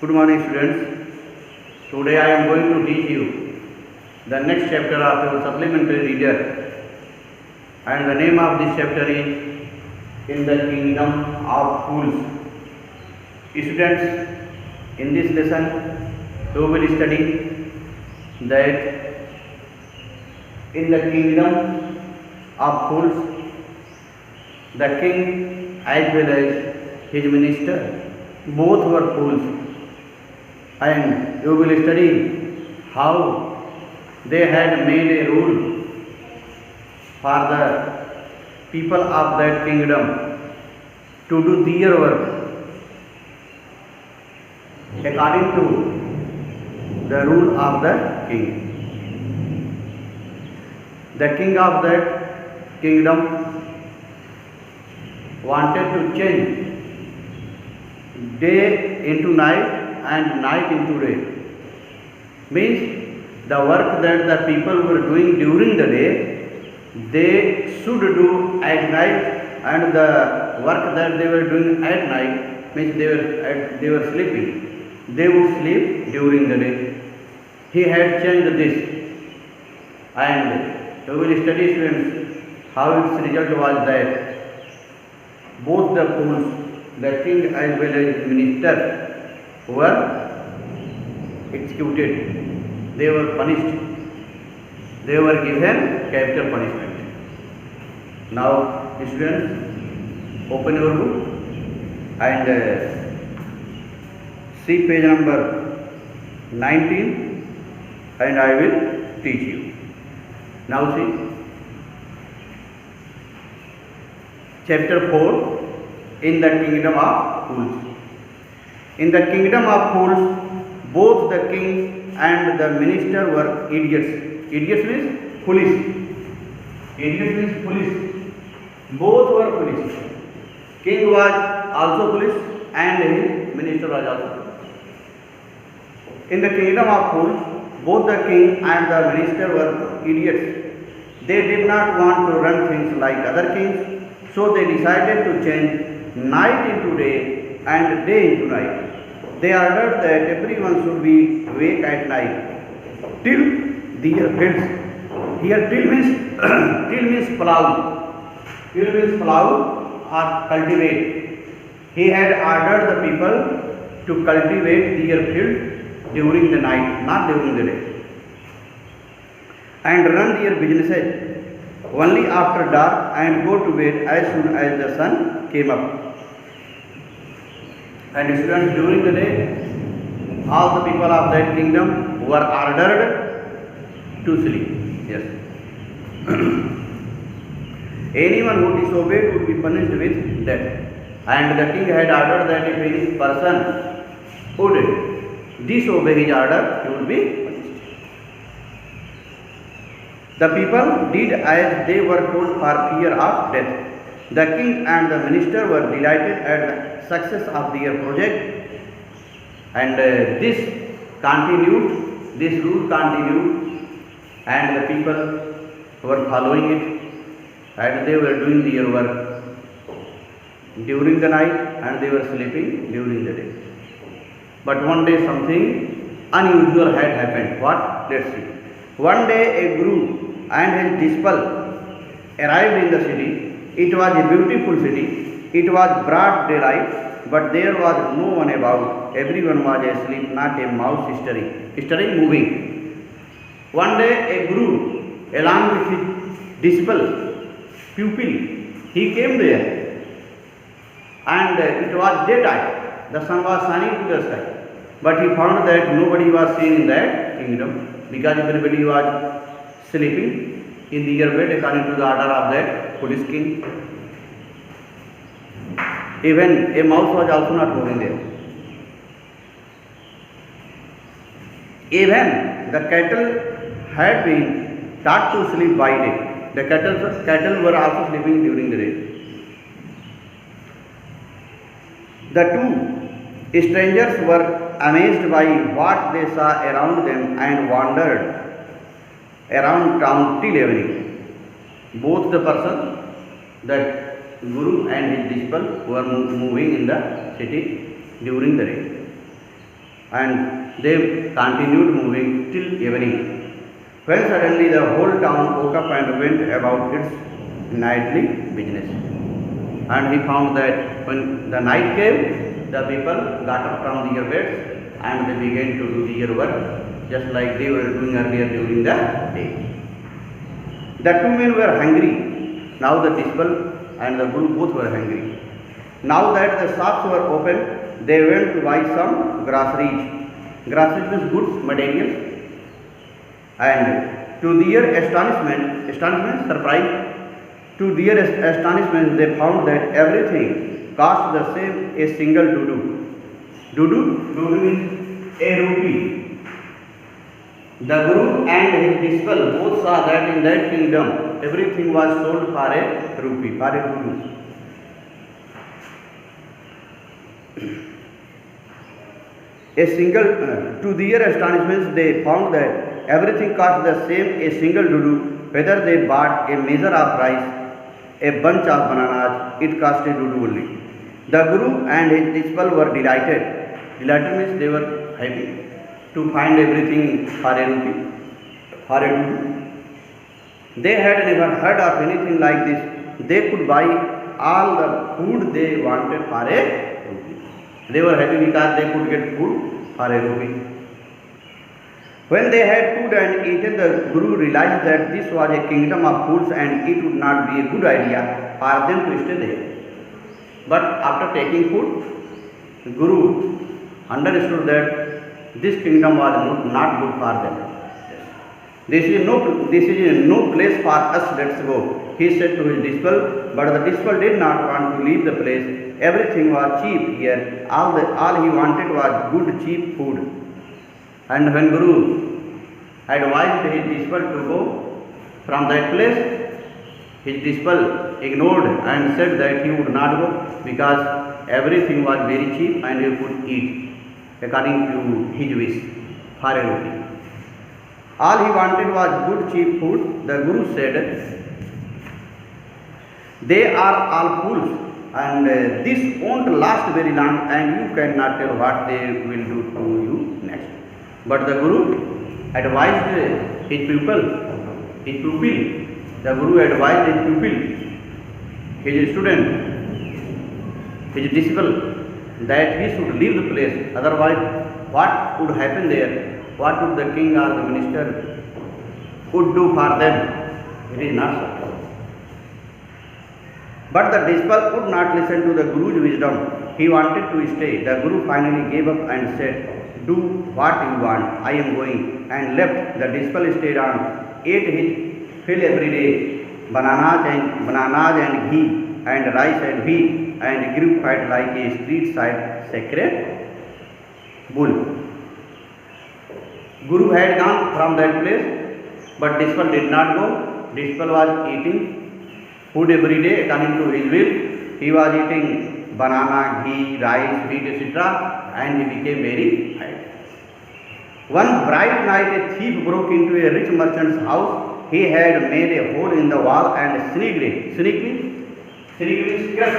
Good morning, students. Today I am going to teach you the next chapter of your supplementary reader, and the name of this chapter is In the Kingdom of Fools. Students, in this lesson you will study that in the kingdom of fools, the king as well as his minister both were fools, and you will study how they had made a rule for the people of that kingdom to do their work according to the rule of the king. The king of that kingdom wanted to change day into night and night into day. Means the work that the people were doing during the day, they should do at night, and the work that they were doing at night means they were sleeping. They would sleep during the day. He had changed this, and we will study, students, how its result was that both the fools, the king as well as minister, were executed. They were punished. They were given capital punishment. Now, students, open your book and see page number 19, and I will teach you. Now see, chapter 4, in the kingdom of fools. In the kingdom of fools, both the king and the minister were idiots. Idiots means foolish. Idiots means foolish. Both were foolish. King was also foolish and his minister was also foolish. In the kingdom of fools, both the king and the minister were idiots. They did not want to run things like other kings, so they decided to change night into day and day into night. They ordered that everyone should be awake at night till their fields. Here till means till means plough. Till means plough or cultivate. He had ordered the people to cultivate their field during the night, not during the day, and run their businesses only after dark and go to bed as soon as the sun came up. And students, during the day, all the people of that kingdom were ordered to sleep. Yes. Anyone who disobeyed would be punished with death. And the king had ordered that if any person would disobey his order, he would be punished. The people did as they were told for fear of death. The king and the minister were delighted at the success of their project, and this rule continued, and the people were following it, and they were doing their work during the night and they were sleeping during the day. But one day something unusual had happened. What? Let's see. One day a guru and his disciple arrived in the city. It was a beautiful city. It was broad daylight, but there was no one about. Everyone was asleep, not a mouse stirring, moving. One day a guru, along with his pupil, he came there, and it was daytime. The sun was shining to the sky, but he found that nobody was seen in that kingdom because everybody was sleeping in their bed according to the order of that foolish king. Even a mouse was also not moving there. Even the cattle had been taught to sleep by day. The cattle were also sleeping during the day. The two strangers were amazed by what they saw around them and wandered around town till evening. Both the person, that Guru and his disciple, were moving in the city during the day. and they continued moving till evening, when suddenly the whole town woke up and went about its nightly business. And he found that when the night came, the people got up from their beds and they began to do their work just like they were doing earlier during the day. The two men were hungry. Now the disciple and the Guru both were hungry. Now that the shops were open, they went to buy some groceries. Groceries means goods, materials. And to their astonishment, surprise, to their astonishment, they found that everything cost the same, a single dudu. Dudu means a rupee. The Guru and his disciple both saw that in that kingdom everything was sold for a rupee, for a dudu. To their astonishment, they found that everything cost the same, a single dudu. Whether they bought a measure of rice, a bunch of bananas, it cost a dudu only. The Guru and his disciple were delighted. Delighted means they were happy to find everything for a rupee, for a dudu. They had never heard of anything like this. They could buy all the food they wanted for a rupee. They were happy because they could get food for a rupee. When they had food and eaten, the Guru realized that this was a kingdom of fools and it would not be a good idea for them to stay there. But after taking food, the Guru understood that this kingdom was not good for them. This is no place for us, let's go, he said to his disciple. But the disciple did not want to leave the place. Everything was cheap here. All he wanted was good, cheap food. And when Guru advised his disciple to go from that place, his disciple ignored and said that he would not go because everything was very cheap and he could eat according to his wish for a rupee. All he wanted was good, cheap food. The Guru said, they are all fools and this won't last very long and you cannot tell what they will do to you next. But the Guru advised his pupil, the Guru advised his pupil, his student, his disciple, that he should leave the place. Otherwise, what would happen there? What would the king or the minister would do for them? It is not so. But the disciple would not listen to the Guru's wisdom. He wanted to stay. The Guru finally gave up and said, do what you want, I am going, and left. The disciple stayed on, ate his fill every day, bananas and ghee, and rice and wheat, and grew fat like a street side sacred bull. Guru had gone from that place, but disciple did not go. Disciple was eating food every day according to his will. He was eating banana, ghee, rice, wheat, etc. and he became very high. One bright night a thief broke into a rich merchant's house. He had made a hole in the wall and sneaked in. Sneak means crept.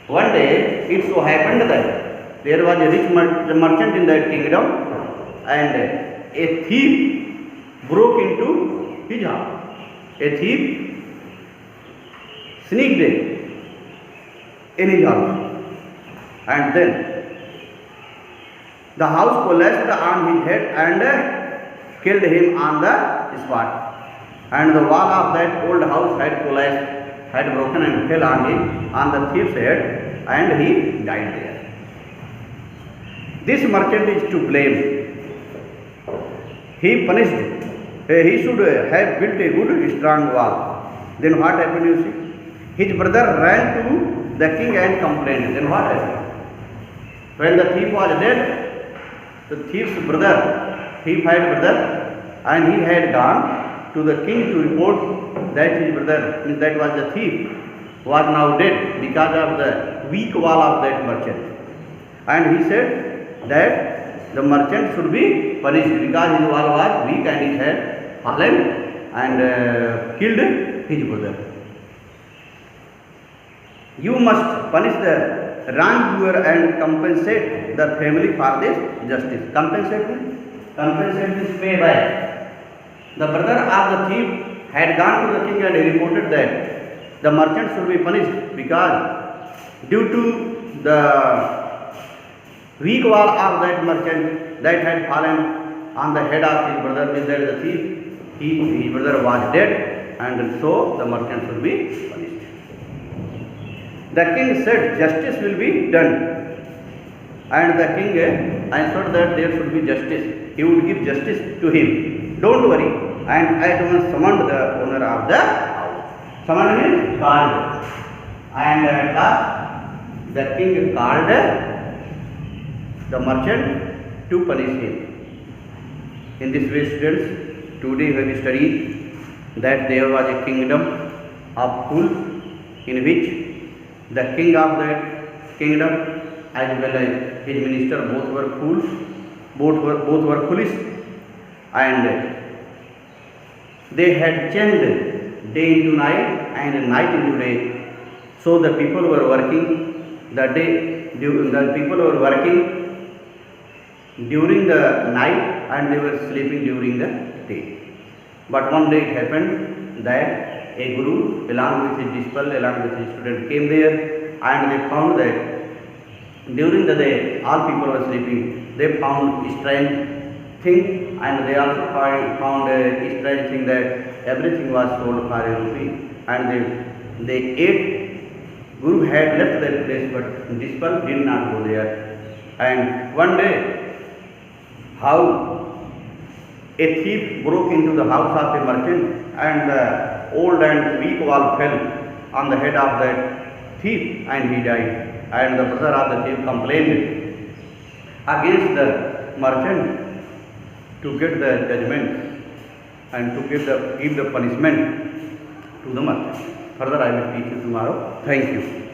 One day it so happened that there was a rich merchant in that kingdom and a thief broke into his house. A thief sneaked in his house and then the house collapsed on his head and killed him on the spot. And the wall of that old house had collapsed, had broken and fell on him, on the thief's head, and he died there. This merchant is to blame. He punished. He should have built a good strong wall. Then what happened, you see? His brother ran to the king and complained. Then what happened? When the thief was dead, the thief's brother, thief had brother, and he had gone to the king to report that his brother, that was the thief, was now dead because of the weak wall of that merchant. And he said that the merchant should be punished because his wall was weak and he had fallen and killed his brother. You must punish the wrongdoer and compensate the family for this justice. Compensate is pay back. The brother of the thief had gone to the king and he reported that the merchant should be punished because due to the weak wall of that merchant that had fallen on the head of his brother, means that the thief, his brother was dead, and so the merchant should be punished. The king said, justice will be done, and the king answered that there should be justice. He would give justice to him. Don't worry. And at once summoned the owner of the house. Summoned means called. And at last the king called the merchant to punish him. In this way, students, today we will study that there was a kingdom of fools in which the king of that kingdom as well as his minister both were fools, both were foolish, and they had changed day into night and night into day. So the people were working the people were working during the night and they were sleeping during the day. But one day it happened that a guru along with his disciple, along with his student came there, and they found that during the day all people were sleeping. They found a strange thing, and they also found a strange thing that everything was sold for a rupee, and they ate. Guru had left that place, but disciple did not go there. And one day, how a thief broke into the house of a merchant, and the old and weak wall fell on the head of that thief, and he died. And the brother of the thief complained against the merchant to get the judgment and to give the punishment to the merchant. Further I will teach you tomorrow. Thank you.